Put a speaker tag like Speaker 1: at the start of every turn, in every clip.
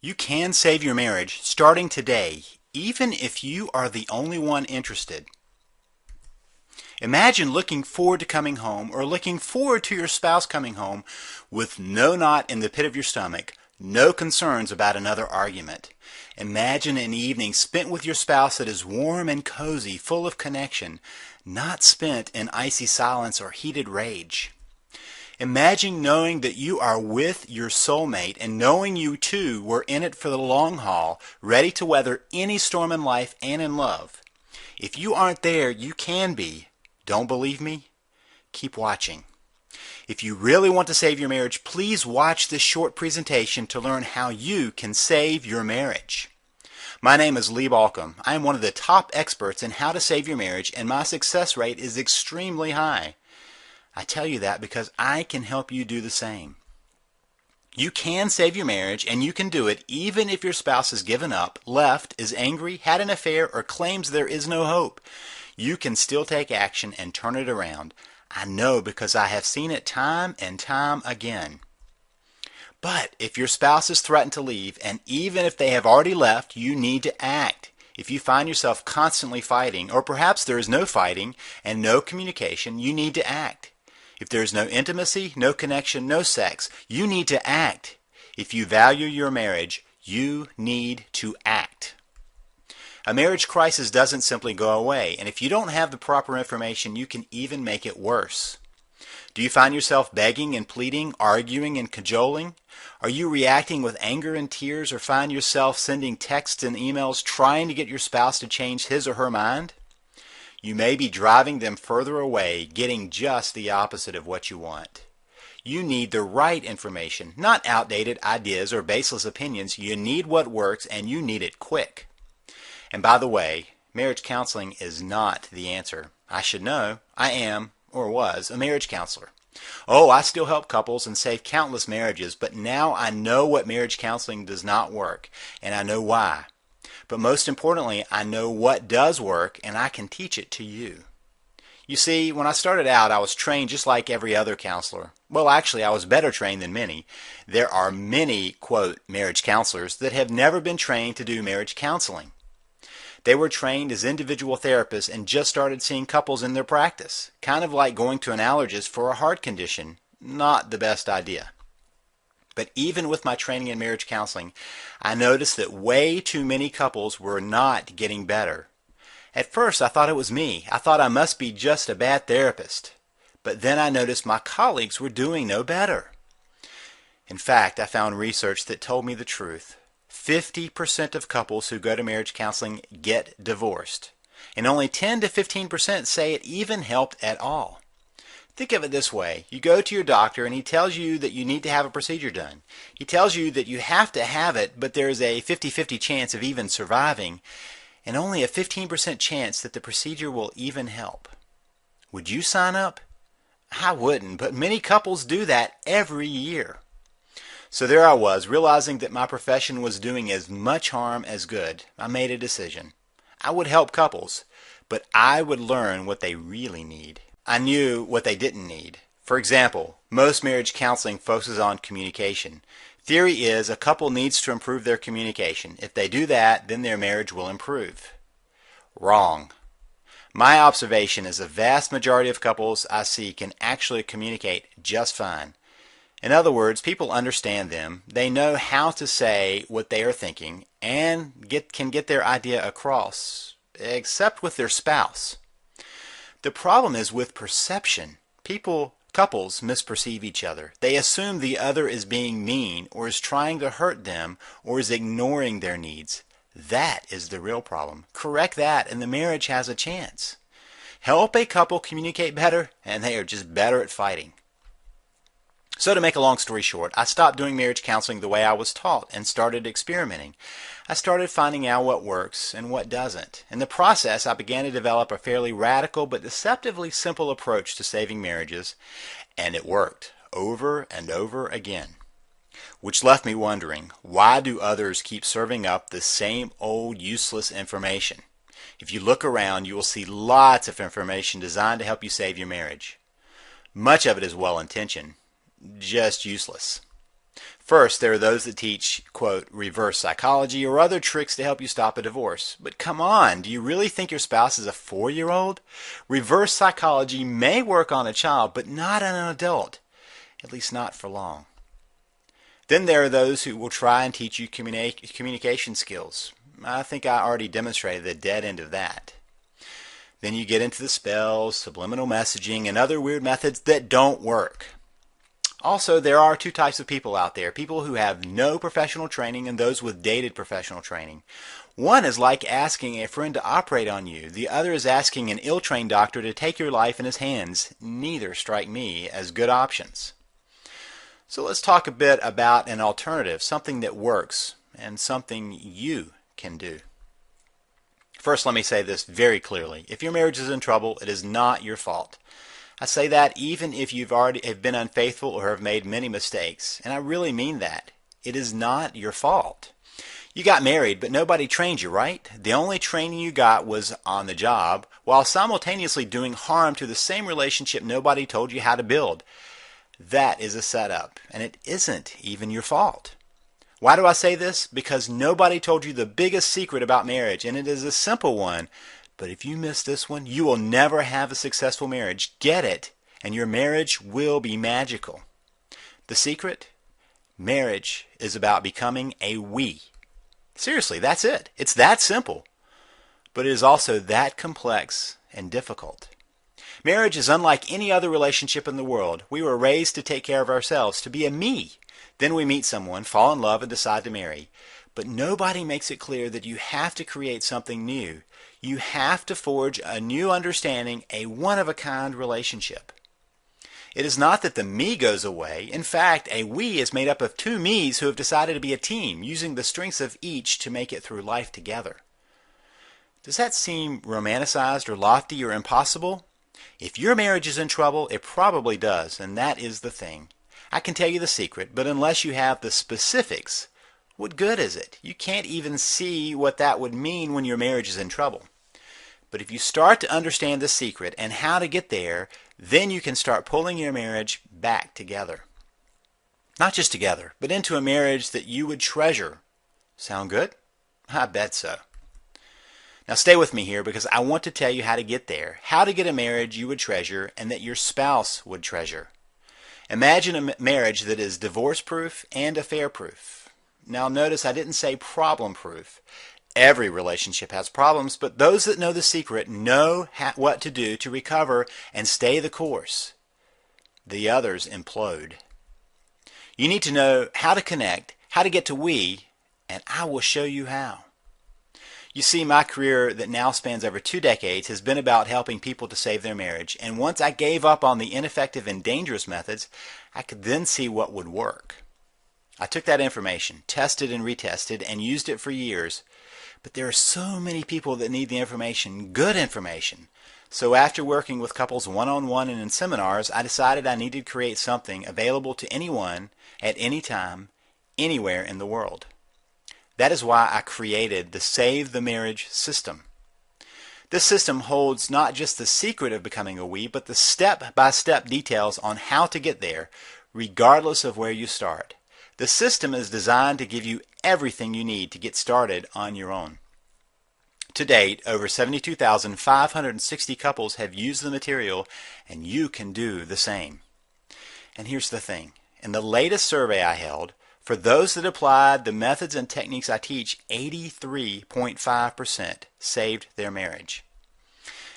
Speaker 1: You can save your marriage starting today, even if you are the only one interested. Imagine looking forward to coming home or looking forward to your spouse coming home with no knot in the pit of your stomach, no concerns about another argument. Imagine an evening spent with your spouse that is warm and cozy, full of connection, not spent in icy silence or heated rage. Imagine knowing that you are with your soulmate and knowing you two were in it for the long haul, ready to weather any storm in life and in love. If you aren't there, you can be. Don't believe me? Keep watching. If you really want to save your marriage, please watch this short presentation to learn how you can save your marriage. My name is Lee Balcom. I am one of the top experts in how to save your marriage, and my success rate is extremely high. I tell you that because I can help you do the same. You can save your marriage, and you can do it even if your spouse has given up, left, is angry, had an affair, or claims there is no hope. You can still take action and turn it around. I know because I have seen it time and time again. But if your spouse has threatened to leave, and even if they have already left, you need to act. If you find yourself constantly fighting, or perhaps there is no fighting and no communication, you need to act. If there is no intimacy, no connection, no sex, you need to act. If you value your marriage, you need to act. A marriage crisis doesn't simply go away, and if you don't have the proper information, you can even make it worse. Do you find yourself begging and pleading, arguing and cajoling? Are you reacting with anger and tears, or find yourself sending texts and emails trying to get your spouse to change his or her mind? You may be driving them further away, getting just the opposite of what you want. You need the right information, not outdated ideas or baseless opinions. You need what works, and you need it quick. And by the way, marriage counseling is not the answer. I should know. I am, or was, a marriage counselor. Oh, I still help couples and save countless marriages, but now I know what marriage counseling does not work, and I know why. But most importantly, I know what does work, and I can teach it to you. You see, when I started out, I was trained just like every other counselor. Well, actually, I was better trained than many. There are many, quote, marriage counselors that have never been trained to do marriage counseling. They were trained as individual therapists and just started seeing couples in their practice. Kind of like going to an allergist for a heart condition. Not the best idea. But even with my training in marriage counseling, I noticed that way too many couples were not getting better. At first, I thought it was me. I thought I must be just a bad therapist. But then I noticed my colleagues were doing no better. In fact, I found research that told me the truth. 50% of couples who go to marriage counseling get divorced, and only 10 to 15% say it even helped at all. Think of it this way. You go to your doctor and he tells you that you need to have a procedure done. He tells you that you have to have it, but there's a 50-50 chance of even surviving, and only a 15% chance that the procedure will even help. Would you sign up? I wouldn't, but many couples do that every year. So there I was, realizing that my profession was doing as much harm as good. I made a decision. I would help couples, but I would learn what they really need. I knew what they didn't need. For example, most marriage counseling focuses on communication. Theory is a couple needs to improve their communication. If they do that, then their marriage will improve. Wrong. My observation is the vast majority of couples I see can actually communicate just fine. In other words, people understand them, they know how to say what they are thinking, and can get their idea across, except with their spouse. The problem is with perception. Couples misperceive each other. They assume the other is being mean, or is trying to hurt them, or is ignoring their needs. That is the real problem. Correct that, and the marriage has a chance. Help a couple communicate better, and they are just better at fighting. So to make a long story short, I stopped doing marriage counseling the way I was taught and started experimenting. I started finding out what works and what doesn't. In the process, I began to develop a fairly radical but deceptively simple approach to saving marriages, and it worked over and over again. Which left me wondering, why do others keep serving up the same old useless information? If you look around, you will see lots of information designed to help you save your marriage. Much of it is well-intentioned, just useless. First, there are those that teach, quote, reverse psychology or other tricks to help you stop a divorce. But come on, do you really think your spouse is a 4-year-old? Reverse psychology may work on a child, but not on an adult, at least not for long. Then there are those who will try and teach you communication skills. I think I already demonstrated the dead end of that. Then you get into the spells, subliminal messaging, and other weird methods that don't work. Also, there are two types of people out there, people who have no professional training and those with dated professional training. One is like asking a friend to operate on you. The other is asking an ill-trained doctor to take your life in his hands. Neither strike me as good options. So let's talk a bit about an alternative, something that works and something you can do. First, let me say this very clearly. If your marriage is in trouble, it is not your fault. I say that even if you've already have been unfaithful or have made many mistakes. And I really mean that. It is not your fault. You got married, but nobody trained you, right? The only training you got was on the job, while simultaneously doing harm to the same relationship nobody told you how to build. That is a setup, and it isn't even your fault. Why do I say this? Because nobody told you the biggest secret about marriage, and it is a simple one. But if you miss this one, you will never have a successful marriage. Get it, and your marriage will be magical. The secret? Marriage is about becoming a we. Seriously, that's it. It's that simple. But it is also that complex and difficult. Marriage is unlike any other relationship in the world. We were raised to take care of ourselves, to be a me. Then we meet someone, fall in love, and decide to marry. But nobody makes it clear that you have to create something new. You have to forge a new understanding, a one-of-a-kind relationship. It is not that the me goes away. In fact, a we is made up of two me's who have decided to be a team, using the strengths of each to make it through life together. Does that seem romanticized or lofty or impossible? If your marriage is in trouble, it probably does, and that is the thing. I can tell you the secret, but unless you have the specifics, what good is it? You can't even see what that would mean when your marriage is in trouble. But if you start to understand the secret and how to get there, then you can start pulling your marriage back together. Not just together, but into a marriage that you would treasure. Sound good? I bet so. Now stay with me here because I want to tell you how to get there, how to get a marriage you would treasure and that your spouse would treasure. Imagine a marriage that is divorce-proof and affair-proof. Now notice I didn't say problem-proof. Every relationship has problems, but those that know the secret know what to do to recover and stay the course. The others implode. You need to know how to connect, how to get to we, and I will show you how. You see, my career that now spans over 2 decades has been about helping people to save their marriage, and once I gave up on the ineffective and dangerous methods, I could then see what would work. I took that information, tested and retested, and used it for years. But there are so many people that need the information, good information. So after working with couples one-on-one and in seminars, I decided I needed to create something available to anyone, at any time, anywhere in the world. That is why I created the Save the Marriage system. This system holds not just the secret of becoming a we, but the step-by-step details on how to get there, regardless of where you start. The system is designed to give you everything you need to get started on your own. To date, over 72,560 couples have used the material, and you can do the same. And here's the thing. In the latest survey I held, for those that applied the methods and techniques I teach, 83.5% saved their marriage.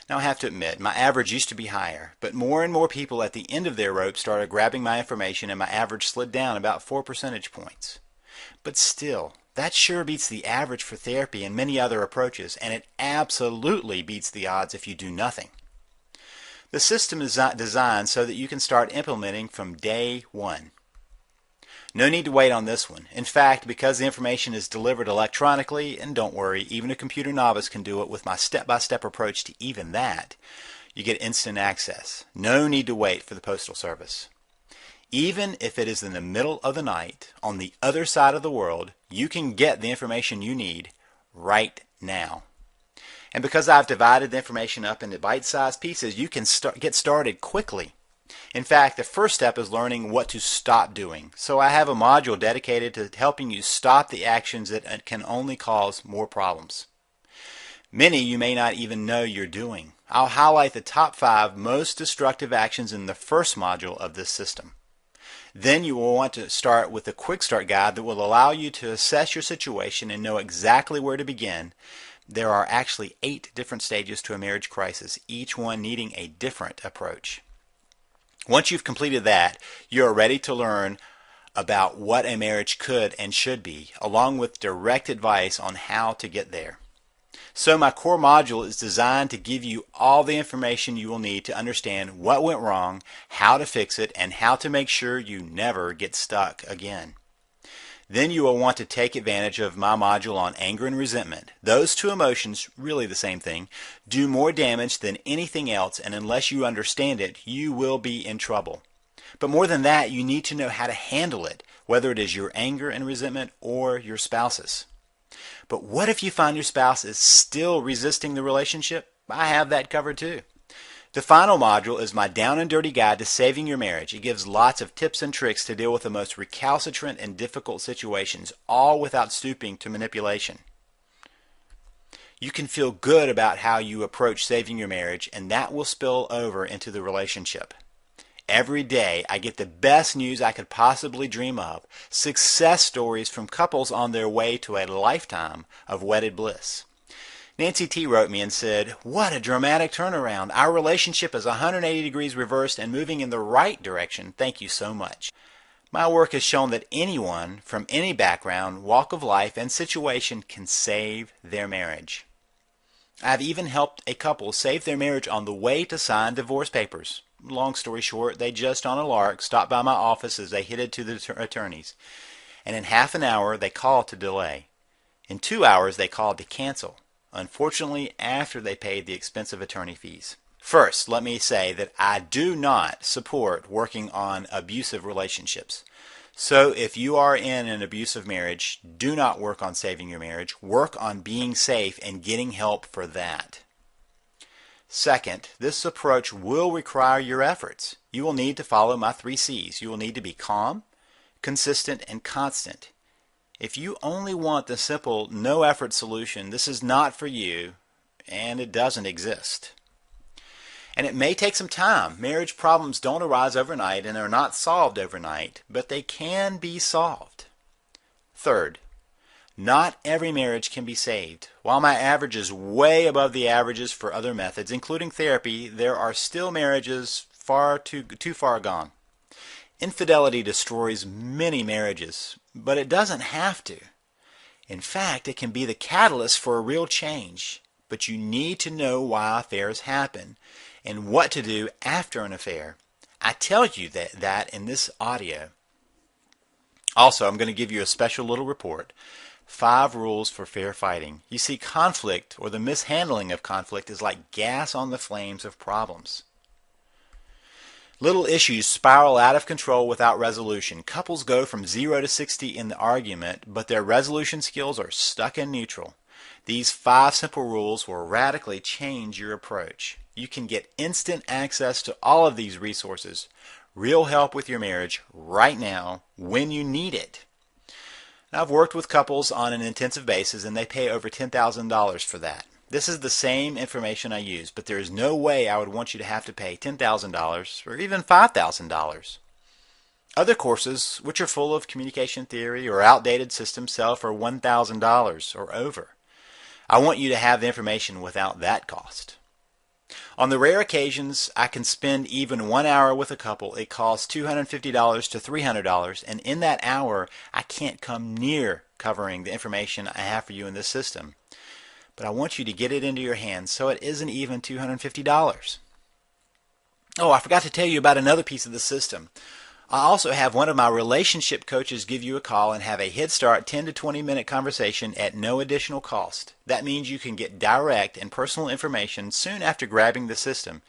Speaker 1: Now I have to admit, my average used to be higher, but more and more people at the end of their rope started grabbing my information and my average slid down about 4 percentage points. But still, that sure beats the average for therapy and many other approaches, and it absolutely beats the odds if you do nothing. The system is designed so that you can start implementing from day one. No need to wait on this one. In fact, because the information is delivered electronically, and don't worry, even a computer novice can do it with my step-by-step approach to even that, you get instant access. No need to wait for the postal service. Even if it is in the middle of the night, on the other side of the world, you can get the information you need right now. And because I've divided the information up into bite-sized pieces, you can get started quickly. In fact, the first step is learning what to stop doing. So I have a module dedicated to helping you stop the actions that can only cause more problems. Many you may not even know you're doing. I'll highlight the top 5 most destructive actions in the first module of this system. Then you will want to start with a quick start guide that will allow you to assess your situation and know exactly where to begin. There are actually 8 different stages to a marriage crisis, each one needing a different approach. Once you've completed that, you are ready to learn about what a marriage could and should be, along with direct advice on how to get there. So my core module is designed to give you all the information you will need to understand what went wrong, how to fix it, and how to make sure you never get stuck again. Then you will want to take advantage of my module on anger and resentment. Those 2 emotions, really the same thing, do more damage than anything else, and unless you understand it, you will be in trouble. But more than that, you need to know how to handle it, whether it is your anger and resentment or your spouse's. But what if you find your spouse is still resisting the relationship? I have that covered too. The final module is my down and dirty guide to saving your marriage. It gives lots of tips and tricks to deal with the most recalcitrant and difficult situations, all without stooping to manipulation. You can feel good about how you approach saving your marriage, and that will spill over into the relationship. Every day I get the best news I could possibly dream of, success stories from couples on their way to a lifetime of wedded bliss. Nancy T. wrote me and said, "What a dramatic turnaround. Our relationship is 180 degrees reversed and moving in the right direction. Thank you so much." My work has shown that anyone from any background, walk of life, and situation can save their marriage. I've even helped a couple save their marriage on the way to sign divorce papers. Long story short, they just on a lark stopped by my office as they headed to the attorneys. And in half an hour, they called to delay. In 2 hours, they called to cancel. Unfortunately, after they paid the expensive attorney fees. First, let me say that I do not support working on abusive relationships. So if you are in an abusive marriage, do not work on saving your marriage. Work on being safe and getting help for that. Second, this approach will require your efforts. You will need to follow my 3 C's. You will need to be calm, consistent, and constant. If you only want the simple, no-effort solution, this is not for you, and it doesn't exist. And it may take some time. Marriage problems don't arise overnight and are not solved overnight, but they can be solved. Third, not every marriage can be saved. While my average is way above the averages for other methods, including therapy, there are still marriages too far gone. Infidelity destroys many marriages, but it doesn't have to. In fact, it can be the catalyst for a real change. But you need to know why affairs happen and what to do after an affair. I tell you that in this audio. Also, I'm going to give you a special little report. 5 rules for fair fighting. You see, conflict or the mishandling of conflict is like gas on the flames of problems. Little issues spiral out of control without resolution. Couples go from 0 to 60 in the argument, but their resolution skills are stuck in neutral. These 5 simple rules will radically change your approach. You can get instant access to all of these resources, real help with your marriage right now when you need it. I've worked with couples on an intensive basis and they pay over $10,000 for that. This is the same information I use, but there is no way I would want you to have to pay $10,000 or even $5,000. Other courses, which are full of communication theory or outdated systems, sell for $1,000 or over. I want you to have the information without that cost. On the rare occasions I can spend even 1 hour with a couple, it costs $250 to $300, and in that hour I can't come near covering the information I have for you in this system. But I want you to get it into your hands so it isn't even $250. Oh, I forgot to tell you about another piece of the system. I also have one of my relationship coaches give you a call and have a Head Start 10 to 20 minute conversation at no additional cost. That means you can get direct and personal information soon after grabbing the system.